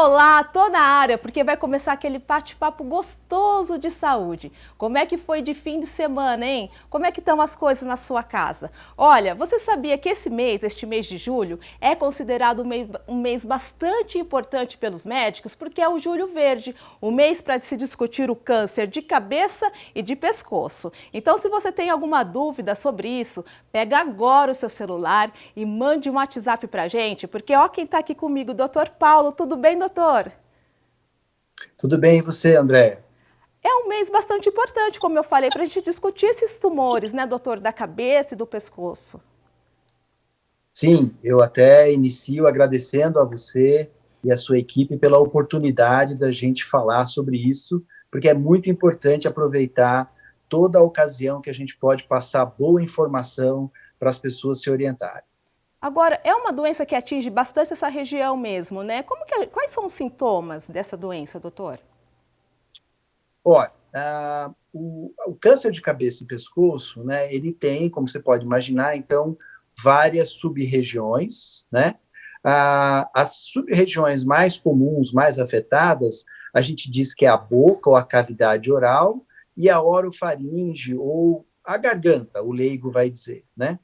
Olá, tô na área, porque vai começar aquele bate-papo gostoso de saúde. Como é que foi de fim de semana, hein? Como é que estão as coisas na sua casa? Olha, você sabia que este mês de julho, é considerado um mês bastante importante pelos médicos, porque é o Julho Verde, o mês para se discutir o câncer de cabeça e de pescoço. Então, se você tem alguma dúvida sobre isso, pega agora o seu celular e mande um WhatsApp pra gente, porque ó quem tá aqui comigo, doutor Paulo. Tudo bem, doutor? Tudo bem, e você, André? É um mês bastante importante, como eu falei, para a gente discutir esses tumores, né, doutor, da cabeça e do pescoço. Sim, eu até inicio agradecendo a você e a sua equipe pela oportunidade da gente falar sobre isso, porque é muito importante aproveitar toda a ocasião que a gente pode passar boa informação para as pessoas se orientarem. Agora, é uma doença que atinge bastante essa região mesmo, né? Quais são os sintomas dessa doença, doutor? Olha, o câncer de cabeça e pescoço, né, ele tem, como você pode imaginar, então, várias sub-regiões, né? As sub-regiões mais comuns, mais afetadas, a gente diz que é a boca ou a cavidade oral e a orofaringe ou a garganta, o leigo vai dizer, né?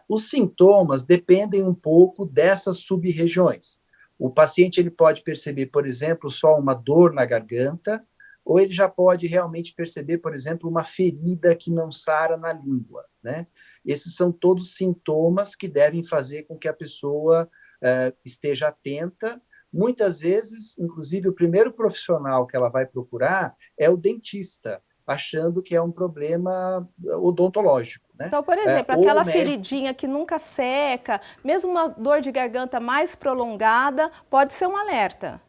Os sintomas dependem um pouco dessas sub-regiões. O paciente ele pode perceber, por exemplo, só uma dor na garganta, ou ele já pode realmente perceber, por exemplo, uma ferida que não sara na língua, né? Esses são todos sintomas que devem fazer com que a pessoa esteja atenta. Muitas vezes, inclusive, o primeiro profissional que ela vai procurar é o dentista, achando que é um problema odontológico, né? Então, por exemplo, Ou o aquela médico, feridinha que nunca seca, mesmo uma dor de garganta mais prolongada, pode ser um alerta.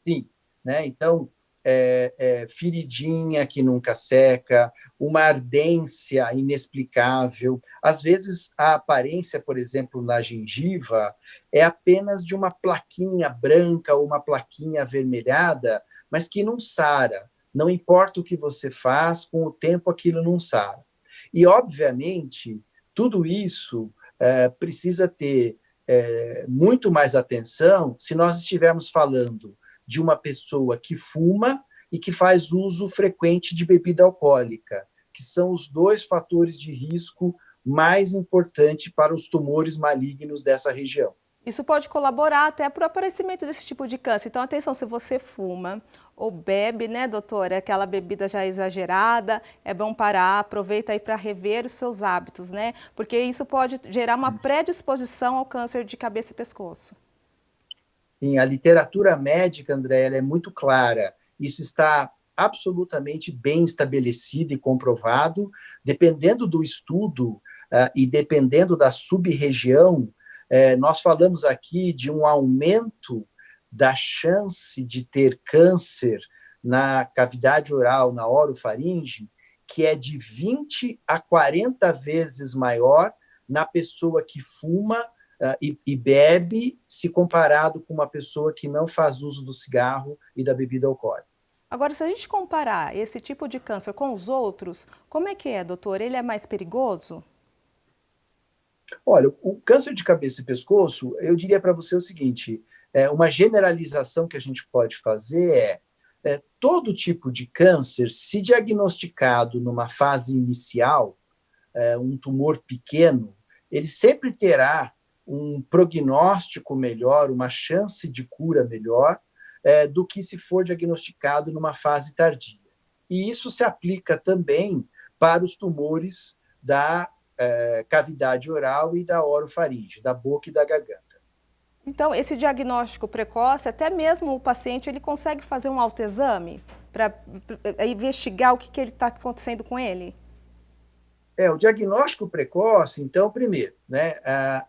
sim, né? Então, feridinha que nunca seca, uma ardência inexplicável. Às vezes, a aparência, por exemplo, na gengiva, é apenas de uma plaquinha branca ou uma plaquinha avermelhada, mas que não sara. Não importa o que você faz, com o tempo aquilo não sara. E, obviamente, tudo isso precisa ter muito mais atenção se nós estivermos falando de uma pessoa que fuma e que faz uso frequente de bebida alcoólica, que são os dois fatores de risco mais importantes para os tumores malignos dessa região. Isso pode colaborar até para o aparecimento desse tipo de câncer. Então, atenção, se você fuma ou bebe, né, doutora, aquela bebida já exagerada, é bom parar, aproveita aí para rever os seus hábitos, né? Porque isso pode gerar uma predisposição ao câncer de cabeça e pescoço. Sim, a literatura médica, André, ela é muito clara. Isso está absolutamente bem estabelecido e comprovado. Dependendo do estudo e dependendo da sub-região, nós falamos aqui de um aumento da chance de ter câncer na cavidade oral, na orofaringe, que é de 20 a 40 vezes maior na pessoa que fuma e bebe, se comparado com uma pessoa que não faz uso do cigarro e da bebida alcoólica. Agora, se a gente comparar esse tipo de câncer com os outros, como é que é, doutor? Ele é mais perigoso? Olha, o câncer de cabeça e pescoço, eu diria para você o seguinte: uma generalização que a gente pode fazer todo tipo de câncer, se diagnosticado numa fase inicial, um tumor pequeno, ele sempre terá um prognóstico melhor, uma chance de cura melhor, do que se for diagnosticado numa fase tardia. E isso se aplica também para os tumores da cavidade oral e da orofaringe, da boca e da garganta. Então, esse diagnóstico precoce, até mesmo o paciente, ele consegue fazer um autoexame para investigar o que ele está acontecendo com ele? O diagnóstico precoce, então, primeiro, né,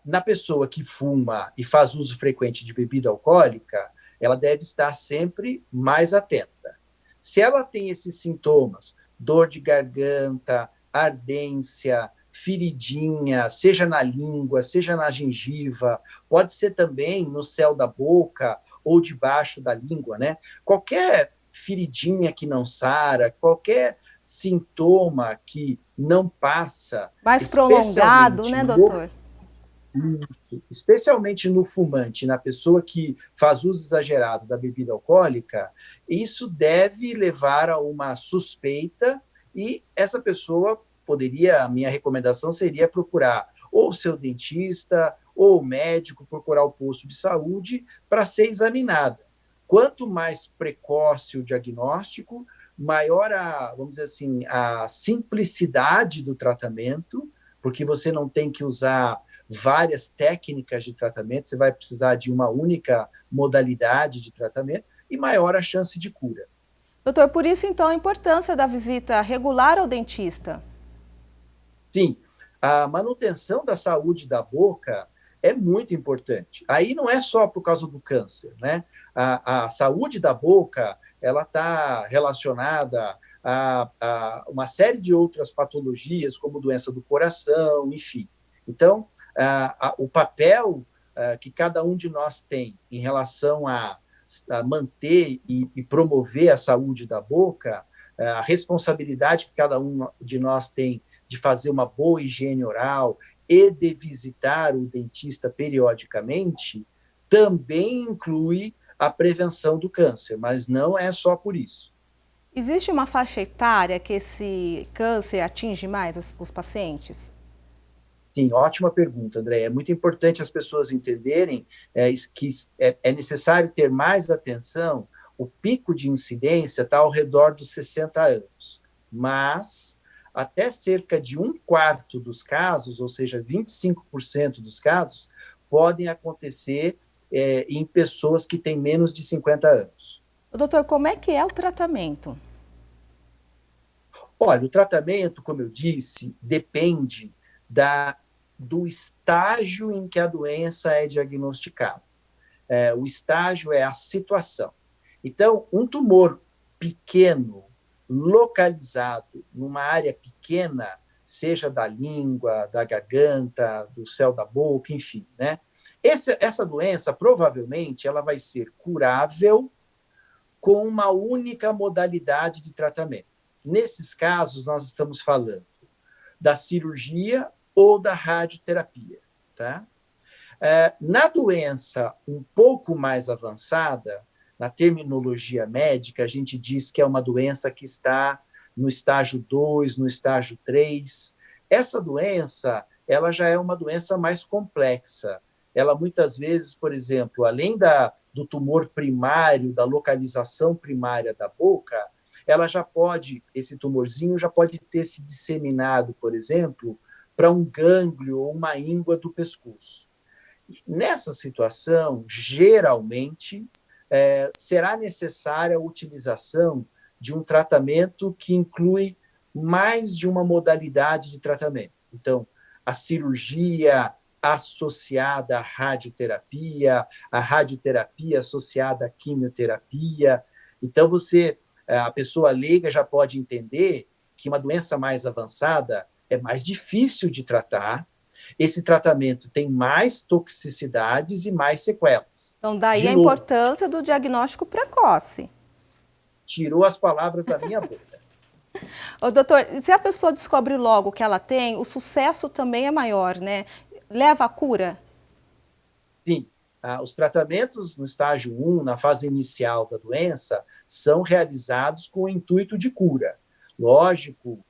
na pessoa que fuma e faz uso frequente de bebida alcoólica, ela deve estar sempre mais atenta. Se ela tem esses sintomas, dor de garganta, ardência, feridinha, seja na língua, seja na gengiva, pode ser também no céu da boca ou debaixo da língua, né? Qualquer feridinha que não sara, qualquer sintoma que não passa, Mais prolongado, especialmente né, no doutor? Isso. Especialmente no fumante, na pessoa que faz uso exagerado da bebida alcoólica, isso deve levar a uma suspeita e essa pessoa poderia, a minha recomendação seria procurar ou o seu dentista ou o médico, procurar o posto de saúde para ser examinada. Quanto mais precoce o diagnóstico, maior a, vamos dizer assim, a simplicidade do tratamento, porque você não tem que usar várias técnicas de tratamento, você vai precisar de uma única modalidade de tratamento e maior a chance de cura. Doutor, por isso então a importância da visita regular ao dentista. Sim, a manutenção da saúde da boca é muito importante. Aí não é só por causa do câncer, né? A saúde da boca, ela está relacionada a uma série de outras patologias, como doença do coração, enfim. Então, o papel que cada um de nós tem em relação a manter e promover a saúde da boca, a responsabilidade que cada um de nós tem de fazer uma boa higiene oral e de visitar o dentista periodicamente, também inclui a prevenção do câncer, mas não é só por isso. Existe uma faixa etária que esse câncer atinge mais os pacientes? Sim, ótima pergunta, André. É muito importante as pessoas entenderem que é necessário ter mais atenção. O pico de incidência está ao redor dos 60 anos, mas até cerca de um quarto dos casos, ou seja, 25% dos casos, podem acontecer em pessoas que têm menos de 50 anos. Doutor, como é que é o tratamento? Olha, o tratamento, como eu disse, depende do estágio em que a doença é diagnosticada. O estágio é a situação. Então, um tumor pequeno, localizado numa área pequena, seja da língua, da garganta, do céu da boca, enfim, né? Essa doença, provavelmente, ela vai ser curável com uma única modalidade de tratamento. Nesses casos, nós estamos falando da cirurgia ou da radioterapia, tá? Na doença um pouco mais avançada, na terminologia médica, a gente diz que é uma doença que está no estágio 2, no estágio 3. Essa doença, ela já é uma doença mais complexa. Ela muitas vezes, por exemplo, além do tumor primário, da localização primária da boca, ela já pode, esse tumorzinho já pode ter se disseminado, por exemplo, para um gânglio ou uma íngua do pescoço. Nessa situação, geralmente, será necessária a utilização de um tratamento que inclui mais de uma modalidade de tratamento. Então, a cirurgia associada à radioterapia, a radioterapia associada à quimioterapia. Então, a pessoa leiga já pode entender que uma doença mais avançada é mais difícil de tratar, esse tratamento tem mais toxicidades e mais sequelas. Então, daí De a novo, importância do diagnóstico precoce. tirou as palavras da minha boca. Ô, doutor, se a pessoa descobre logo que ela tem, o sucesso também é maior, né? Leva à cura? Sim, os tratamentos no estágio 1, na fase inicial da doença, são realizados com o intuito de cura. Lógico,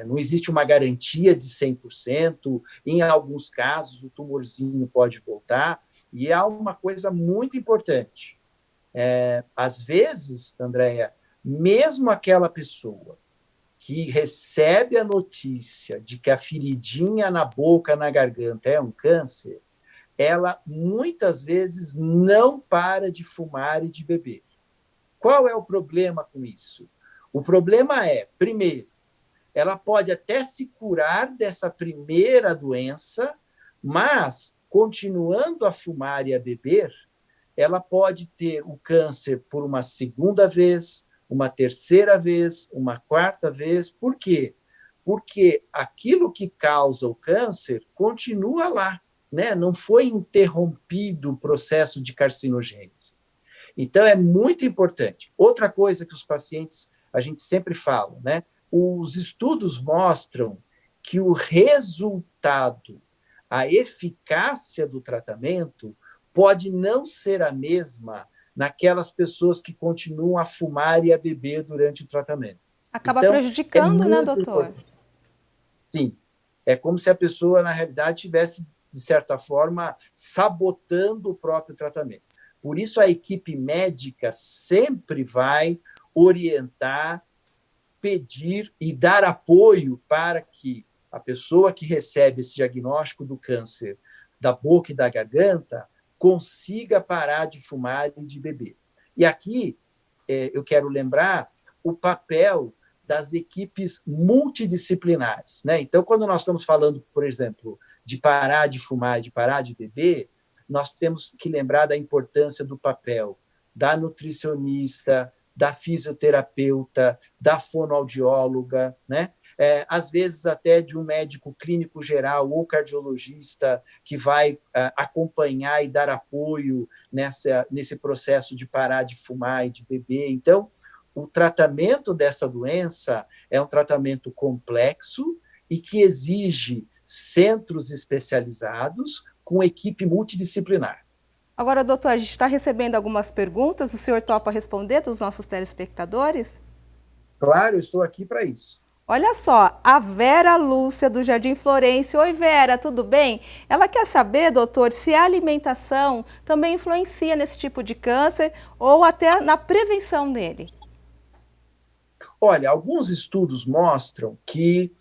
não existe uma garantia de 100%, em alguns casos o tumorzinho pode voltar, e há uma coisa muito importante. Às vezes, Andréia, mesmo aquela pessoa que recebe a notícia de que a feridinha na boca, na garganta é um câncer, ela muitas vezes não para de fumar e de beber. Qual é o problema com isso? O problema é, primeiro, ela pode até se curar dessa primeira doença, mas, continuando a fumar e a beber, ela pode ter o câncer por uma segunda vez, uma terceira vez, uma quarta vez. Por quê? Porque aquilo que causa o câncer continua lá, né? Não foi interrompido o processo de carcinogênese. Então, é muito importante. Outra coisa que os pacientes, a gente sempre fala, né? Os estudos mostram que o resultado a eficácia do tratamento pode não ser a mesma naquelas pessoas que continuam a fumar e a beber durante o tratamento. Acaba Então, é prejudicando, né, muito doutor? importante. Sim, é como se a pessoa, na realidade, tivesse, de certa forma, sabotando o próprio tratamento. Por isso, a equipe médica sempre vai orientar, pedir e dar apoio para que a pessoa que recebe esse diagnóstico do câncer da boca e da garganta consiga parar de fumar e de beber. E aqui eu quero lembrar o papel das equipes multidisciplinares, né? Então, quando nós estamos falando, por exemplo, de parar de fumar e de parar de beber, nós temos que lembrar da importância do papel da nutricionista, da fisioterapeuta, da fonoaudióloga, né? Às vezes até de um médico clínico geral ou cardiologista que vai acompanhar e dar apoio nesse processo de parar de fumar e de beber. Então, o tratamento dessa doença é um tratamento complexo e que exige centros especializados com equipe multidisciplinar. Agora, doutor, a gente está recebendo algumas perguntas. O senhor topa responder dos nossos telespectadores? Claro, eu estou aqui para isso. Olha só, a Vera Lúcia do Jardim Florencio. Oi, Vera, tudo bem? Ela quer saber, doutor, se a alimentação também influencia nesse tipo de câncer ou até na prevenção dele. Olha, alguns estudos mostram que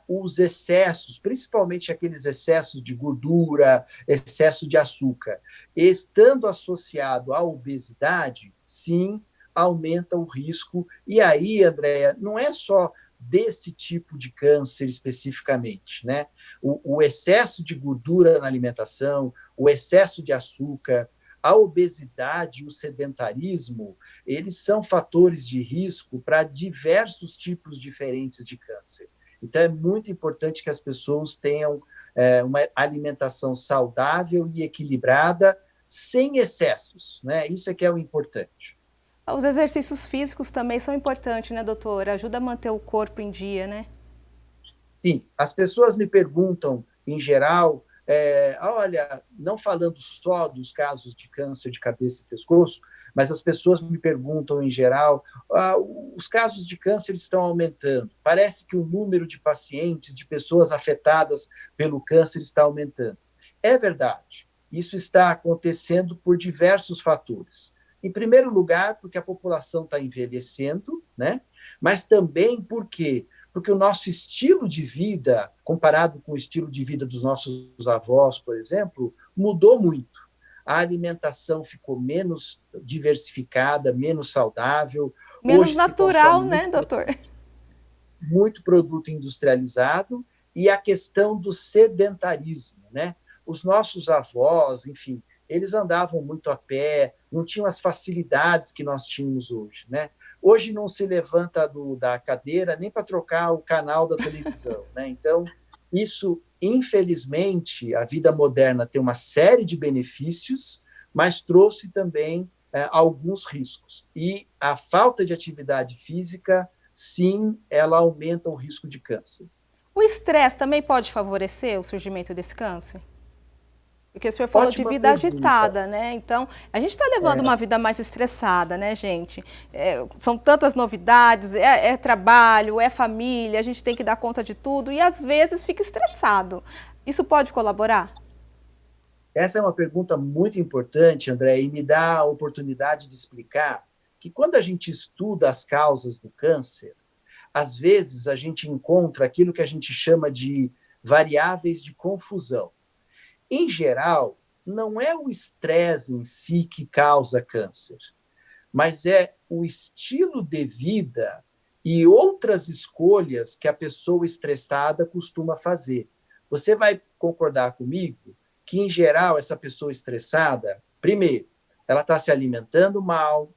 os excessos, principalmente aqueles excessos de gordura, excesso de açúcar, estando associado à obesidade, sim, aumenta o risco. E aí, Andréia, não é só desse tipo de câncer especificamente, né? O excesso de gordura na alimentação, o excesso de açúcar, a obesidade e o sedentarismo, eles são fatores de risco para diversos tipos diferentes de câncer. Então, é muito importante que as pessoas tenham uma alimentação saudável e equilibrada, sem excessos, né? Isso é que é o importante. Os exercícios físicos também são importantes, né, doutor? Ajuda a manter o corpo em dia, né? Sim, as pessoas me perguntam, em geral, olha, não falando só dos casos de câncer de cabeça e pescoço, mas as pessoas me perguntam, em geral, os casos de câncer estão aumentando. Parece que o número de pacientes, de pessoas afetadas pelo câncer está aumentando. É verdade, isso está acontecendo por diversos fatores. Em primeiro lugar, porque a população está envelhecendo, né? Mas também porque o nosso estilo de vida, comparado com o estilo de vida dos nossos avós, por exemplo, mudou muito. A alimentação ficou menos diversificada, menos saudável. Menos Hoje se consome natural, né, doutor? muito produto industrializado e a questão do sedentarismo, né? Os nossos avós, enfim, eles andavam muito a pé, não tinham as facilidades que nós tínhamos hoje, né? Hoje não se levanta da cadeira nem para trocar o canal da televisão, né? Então, isso, infelizmente, a vida moderna tem uma série de benefícios, mas trouxe também alguns riscos. E a falta de atividade física, sim, ela aumenta o risco de câncer. O estresse também pode favorecer o surgimento desse câncer? Porque o senhor falou de Ótima vida pergunta. agitada, né? Então, a gente está levando uma vida mais estressada, né, gente? São tantas novidades, é trabalho, é família, a gente tem que dar conta de tudo e às vezes fica estressado. Isso pode colaborar? Essa é uma pergunta muito importante, André, e me dá a oportunidade de explicar que quando a gente estuda as causas do câncer, às vezes a gente encontra aquilo que a gente chama de variáveis de confusão. Em geral, não é o estresse em si que causa câncer, mas é o estilo de vida e outras escolhas que a pessoa estressada costuma fazer. Você vai concordar comigo que, em geral, essa pessoa estressada, primeiro, ela está se alimentando mal,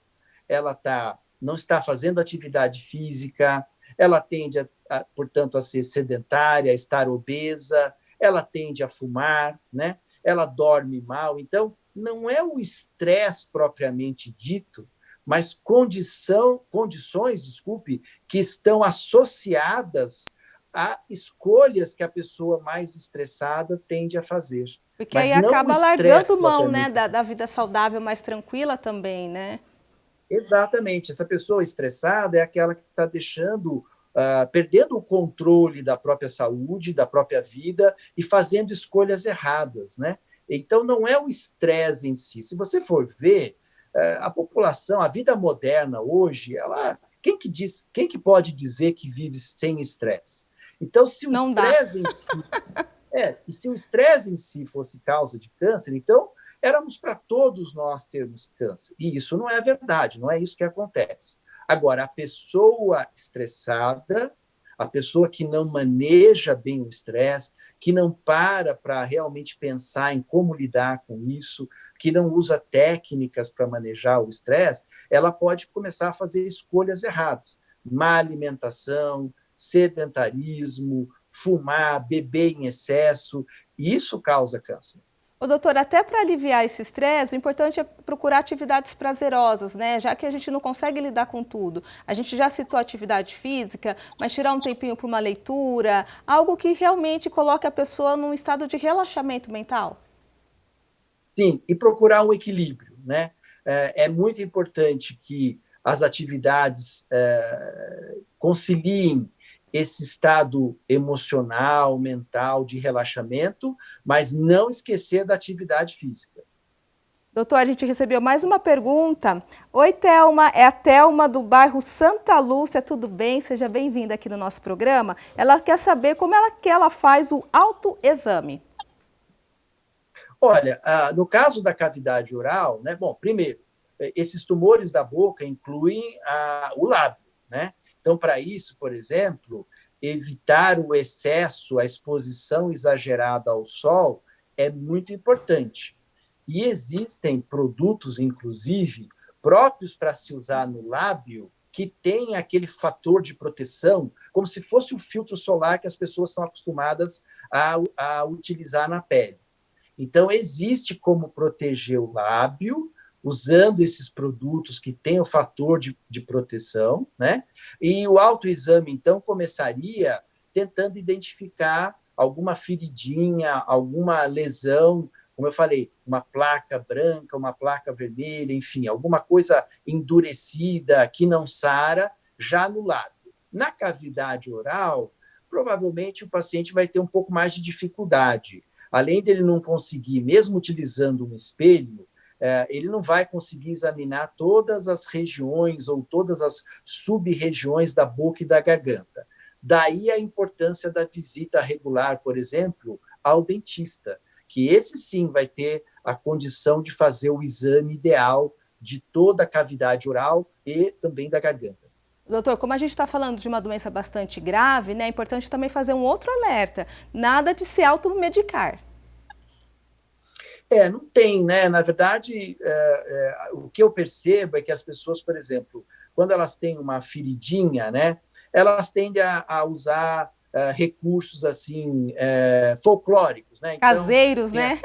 não está fazendo atividade física, ela tende, portanto, a ser sedentária, a estar obesa, ela tende a fumar, né? Ela dorme mal. Então, não é o estresse propriamente dito, mas condições, que estão associadas a escolhas que a pessoa mais estressada tende a fazer. Porque aí Mas não o acaba estresse largando mão, né, propriamente. da vida saudável mais tranquila também, né? Exatamente. Essa pessoa estressada é aquela que está deixando, perdendo o controle da própria saúde, da própria vida e fazendo escolhas erradas, né? Então, não é o estresse em si. Se você for ver, a população, a vida moderna hoje, ela, quem que pode dizer que vive sem estresse? Então, se o Não dá. estresse em si e se o estresse em si fosse causa de câncer, então éramos para todos nós termos câncer. E isso não é verdade, não é isso que acontece. Agora, a pessoa estressada, a pessoa que não maneja bem o estresse, que não para realmente pensar em como lidar com isso, que não usa técnicas para manejar o estresse, ela pode começar a fazer escolhas erradas. Má alimentação, sedentarismo, fumar, beber em excesso, e isso causa câncer. Ô, doutor, até para aliviar esse estresse, o importante é procurar atividades prazerosas, né? Já que a gente não consegue lidar com tudo. A gente já citou atividade física, mas tirar um tempinho para uma leitura, algo que realmente coloque a pessoa num estado de relaxamento mental. Sim, e procurar um equilíbrio, né? É muito importante que as atividades conciliem esse estado emocional, mental, de relaxamento, mas não esquecer da atividade física. Doutor, a gente recebeu mais uma pergunta. Oi, Thelma, é a Thelma do bairro Santa Lúcia, tudo bem? Seja bem-vinda aqui no nosso programa. Ela quer saber como ela faz o autoexame. Olha, no caso da cavidade oral, né? Bom, primeiro, esses tumores da boca incluem o lábio, né? Então, para isso, por exemplo, evitar o excesso, a exposição exagerada ao sol é muito importante. E existem produtos, inclusive, próprios para se usar no lábio, que tem aquele fator de proteção, como se fosse o filtro solar que as pessoas estão acostumadas a utilizar na pele. Então, existe como proteger o lábio usando esses produtos que têm o fator de proteção, né? E o autoexame, então, começaria tentando identificar alguma feridinha, alguma lesão, como eu falei, uma placa branca, uma placa vermelha, enfim, alguma coisa endurecida que não sara já no lábio. Na cavidade oral, provavelmente o paciente vai ter um pouco mais de dificuldade, além dele não conseguir, mesmo utilizando um espelho, ele não vai conseguir examinar todas as regiões ou todas as sub-regiões da boca e da garganta. Daí a importância da visita regular, por exemplo, ao dentista, que esse sim vai ter a condição de fazer o exame ideal de toda a cavidade oral e também da garganta. Doutor, como a gente está falando de uma doença bastante grave, né, é importante também fazer um outro alerta. Nada de se automedicar. Não tem, né? Na verdade, o que eu percebo é que as pessoas, por exemplo, quando elas têm uma feridinha, né, elas tendem a usar recursos assim folclóricos, né? Então, Caseiros, tem, né?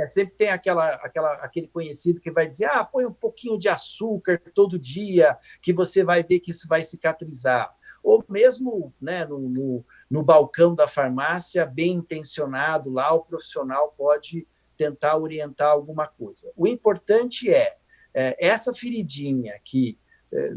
sempre tem aquele conhecido que vai dizer, põe um pouquinho de açúcar todo dia, que você vai ver que isso vai cicatrizar. Ou mesmo, né, no balcão da farmácia, bem intencionado lá, o profissional pode tentar orientar alguma coisa. O importante essa feridinha que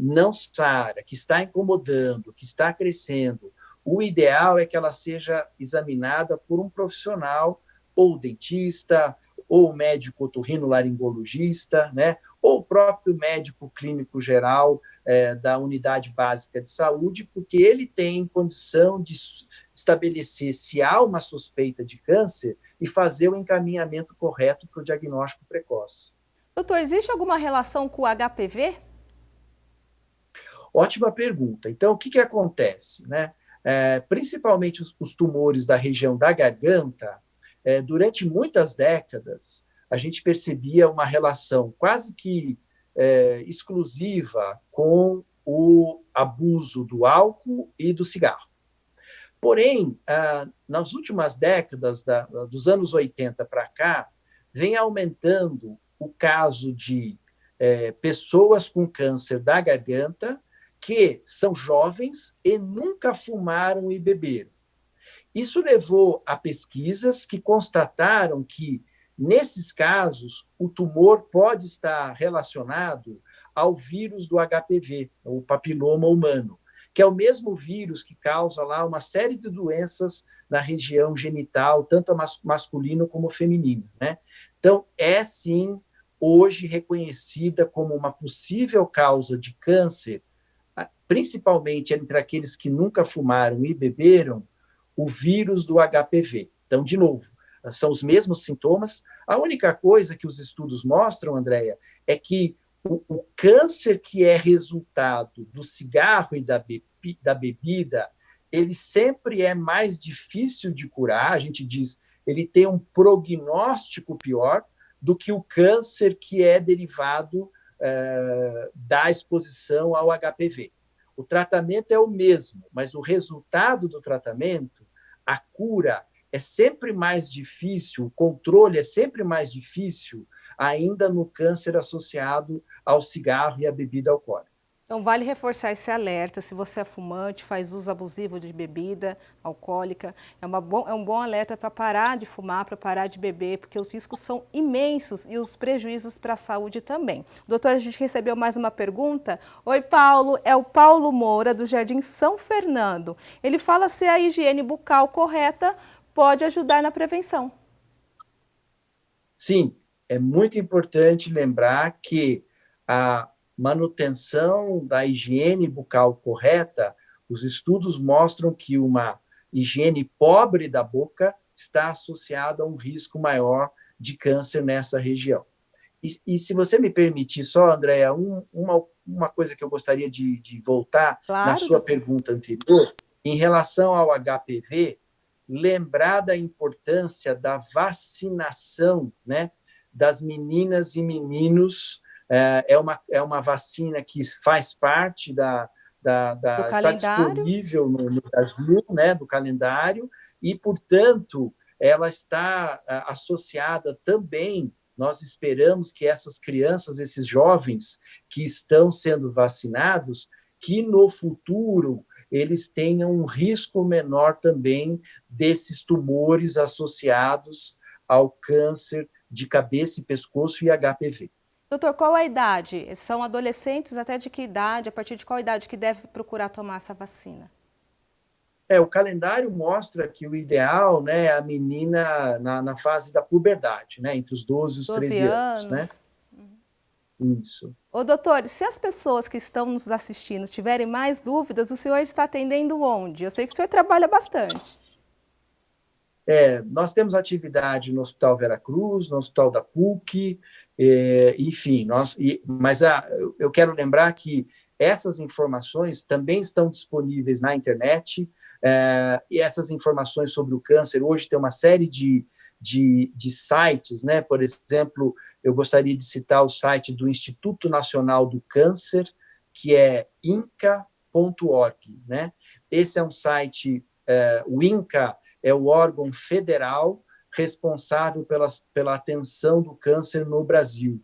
não sara, que está incomodando, que está crescendo, o ideal é que ela seja examinada por um profissional, ou dentista, ou médico otorrinolaringologista, né? Ou o próprio médico clínico geral da unidade básica de saúde, porque ele tem condição de estabelecer se há uma suspeita de câncer e fazer o encaminhamento correto para o diagnóstico precoce. Doutor, existe alguma relação com o HPV? Ótima pergunta. Então, o que acontece? Né? Principalmente os tumores da região da garganta, durante muitas décadas, a gente percebia uma relação quase que exclusiva com o abuso do álcool e do cigarro. Porém, nas últimas décadas, dos anos 80 para cá, vem aumentando o caso de pessoas com câncer da garganta que são jovens e nunca fumaram e beberam. Isso levou a pesquisas que constataram que, nesses casos, o tumor pode estar relacionado ao vírus do HPV, o papiloma humano, que é o mesmo vírus que causa lá uma série de doenças na região genital, tanto masculino como feminino, né? Então, é sim, hoje reconhecida como uma possível causa de câncer, principalmente entre aqueles que nunca fumaram e beberam, o vírus do HPV. Então, de novo, são os mesmos sintomas. A única coisa que os estudos mostram, Andréia, é que o câncer que é resultado do cigarro e da bebida, ele sempre é mais difícil de curar. A gente diz, ele tem um prognóstico pior do que o câncer que é derivado da exposição ao HPV. O tratamento é o mesmo, mas o resultado do tratamento, a cura, é sempre mais difícil, o controle é sempre mais difícil, ainda no câncer associado ao cigarro e à bebida alcoólica. Então, vale reforçar esse alerta, se você é fumante, faz uso abusivo de bebida alcoólica, é um bom alerta para parar de fumar, para parar de beber, porque os riscos são imensos e os prejuízos para a saúde também. Doutora, a gente recebeu mais uma pergunta. Oi, Paulo, é o Paulo Moura, do Jardim São Fernando. Ele fala se a higiene bucal correta pode ajudar na prevenção. Sim, é muito importante lembrar que a manutenção da higiene bucal correta, os estudos mostram que uma higiene pobre da boca está associada a um risco maior de câncer nessa região. E se você me permitir só, Andréia, uma coisa que eu gostaria de voltar na sua pergunta anterior, em relação ao HPV, lembrar da importância da vacinação, né, das meninas e meninos. É uma vacina que faz parte está disponível no Brasil, né, do calendário, e, portanto, ela está associada também. Nós esperamos que essas crianças, esses jovens que estão sendo vacinados, que no futuro eles tenham um risco menor também desses tumores associados ao câncer de cabeça e pescoço e HPV. Doutor, qual a idade? São adolescentes até de que idade? A partir de qual idade que deve procurar tomar essa vacina? O calendário mostra que o ideal, né, é a menina na fase da puberdade, né, entre os 12 e os 13 anos. Né? Isso. Ô, doutor, se as pessoas que estão nos assistindo tiverem mais dúvidas, o senhor está atendendo onde? Eu sei que o senhor trabalha bastante. Nós temos atividade no Hospital Veracruz, no Hospital da PUC, enfim, mas eu quero lembrar que essas informações também estão disponíveis na internet, e essas informações sobre o câncer, hoje tem uma série de sites, né? Por exemplo, eu gostaria de citar o site do Instituto Nacional do Câncer, que é inca.org, né? Esse é um site, o INCA é o órgão federal responsável pela atenção do câncer no Brasil.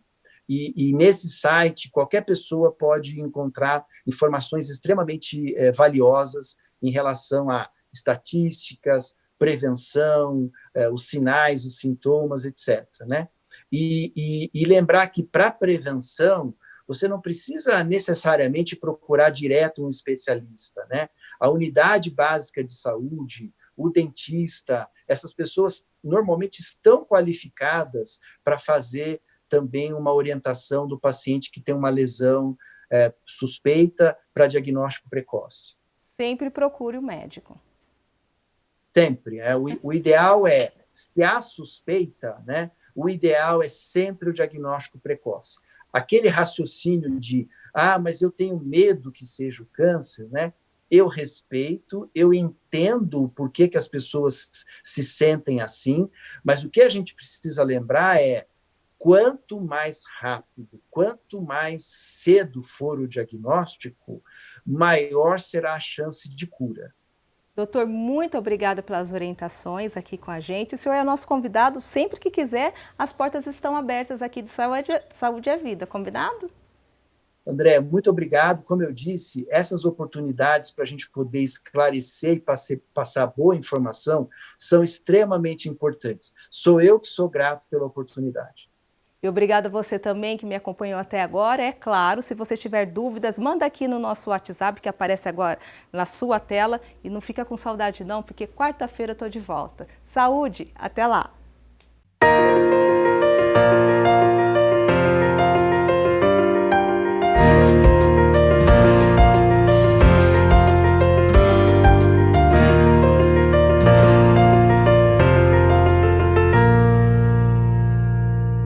E nesse site, qualquer pessoa pode encontrar informações extremamente valiosas em relação a estatísticas, prevenção, os sinais, os sintomas, etc. Né? E lembrar que, para prevenção, você não precisa necessariamente procurar direto um especialista. Né? A unidade básica de saúde, o dentista, essas pessoas normalmente estão qualificadas para fazer também uma orientação do paciente que tem uma lesão suspeita para diagnóstico precoce. Sempre procure o médico. Sempre. O ideal se há suspeita, né, o ideal é sempre o diagnóstico precoce. Aquele raciocínio de, mas eu tenho medo que seja o câncer, né? Eu respeito, eu entendo por que as pessoas se sentem assim, mas o que a gente precisa lembrar é, quanto mais rápido, quanto mais cedo for o diagnóstico, maior será a chance de cura. Doutor, muito obrigada pelas orientações aqui com a gente. O senhor é nosso convidado, sempre que quiser, as portas estão abertas aqui de Saúde é Vida, combinado? André, muito obrigado. Como eu disse, essas oportunidades para a gente poder esclarecer e passar boa informação são extremamente importantes. Sou eu que sou grato pela oportunidade. E obrigada a você também que me acompanhou até agora. É claro, se você tiver dúvidas, manda aqui no nosso WhatsApp que aparece agora na sua tela. E não fica com saudade não, porque quarta-feira eu estou de volta. Saúde, até lá!